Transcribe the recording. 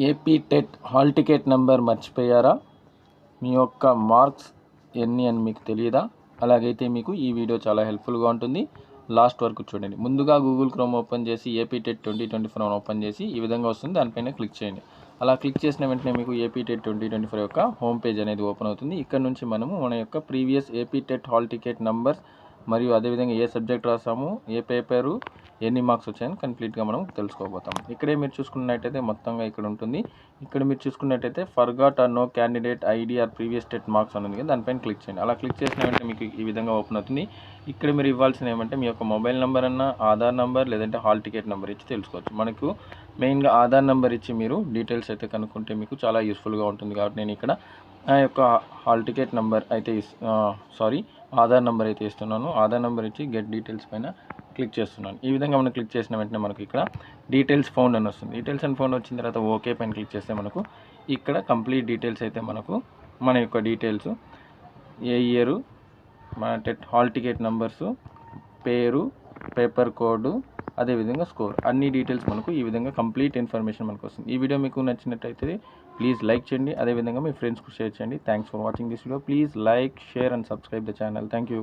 AP TET hall ticket number మర్చిపోయారా? మీ యొక్క marks ఎన్ని అని మీకు తెలియదా? అలాగైతే మీకు ఈ వీడియో చాలా హెల్ప్ఫుల్గా ఉంటుంది. లాస్ట్ వరకు చూడండి. ముందుగా గూగుల్ క్రోమ్ ఓపెన్ చేసి ఏపీ టెట్ 2024 ఓపెన్ చేసి ఈ విధంగా వస్తుంది. దానిపైన క్లిక్ చేయండి. అలా క్లిక్ చేసిన వెంటనే మీకు ఏపీ టెట్ 2024 యొక్క హోమ్ పేజ్ అనేది ఓపెన్ అవుతుంది. ఇక్కడ నుంచి మనము మన యొక్క previous AP TET hall ticket numbers మరియు అదేవిధంగా ఏ సబ్జెక్ట్ రాసాము, ఏ పేపరు, ఎన్ని మార్క్స్ వచ్చాయని కంప్లీట్గా మనం తెలుసుకోబోతాం. ఇక్కడే మీరు చూసుకున్నట్టయితే మొత్తంగా ఇక్కడ ఉంటుంది. ఇక్కడ మీరు చూసుకున్నట్టయితే forgot or no candidate ID or previous TET marks అని ఉంది. దానిపైన క్లిక్ చేయండి. అలా క్లిక్ చేసిన వెంటనే మీకు ఈ విధంగా ఓపెన్ అవుతుంది. ఇక్కడ మీరు ఇవ్వాల్సిన ఏమంటే మీ యొక్క మొబైల్ నెంబర్ అన్న, ఆధార్ నెంబర్ లేదంటే హాల్ టికెట్ నెంబర్ ఇచ్చి తెలుసుకోవచ్చు. మనకు మెయిన్గా ఆధార్ నెంబర్ ఇచ్చి మీరు డీటెయిల్స్ అయితే కనుక్కుంటే మీకు చాలా యూస్ఫుల్గా ఉంటుంది. కాబట్టి నేను ఇక్కడ నా యొక్క హాల్ టికెట్ నెంబర్ అయితే ఆధార్ నెంబర్ అయితే ఇస్తున్నాను. ఆధార్ నెంబర్ ఇచ్చి గెట్ డీటెయిల్స్ పైన క్లిక్ చేస్తున్నాను. ఈ విధంగా మనం క్లిక్ చేసిన వెంటనే మనకు ఇక్కడ డీటెయిల్స్ ఫౌండ్ అని వస్తుంది. డీటెయిల్స్ అండ్ ఫౌండ్ వచ్చిన తర్వాత ఓకే పైన క్లిక్ చేస్తే మనకు ఇక్కడ కంప్లీట్ డీటెయిల్స్ అయితే మనకు మన యొక్క డీటెయిల్స్, ఏ ఇయరు, మన హాల్ టికెట్ నెంబర్సు, పేరు, పేపర్ కోడ్, అదేవిధంగా స్కోర్, అన్ని డీటెయిల్స్ మనకు ఈ విధంగా కంప్లీట్ ఇన్ఫర్మేషన్ మనకు వస్తుంది. ఈ వీడియో మీకు నచ్చినట్టయితే ప్లీజ్ లైక్ చేయండి. అదేవిధంగా మీ ఫ్రెండ్స్కు షేర్ చేయండి. Thanks for watching this video. Please like, share and subscribe the channel. Thank you.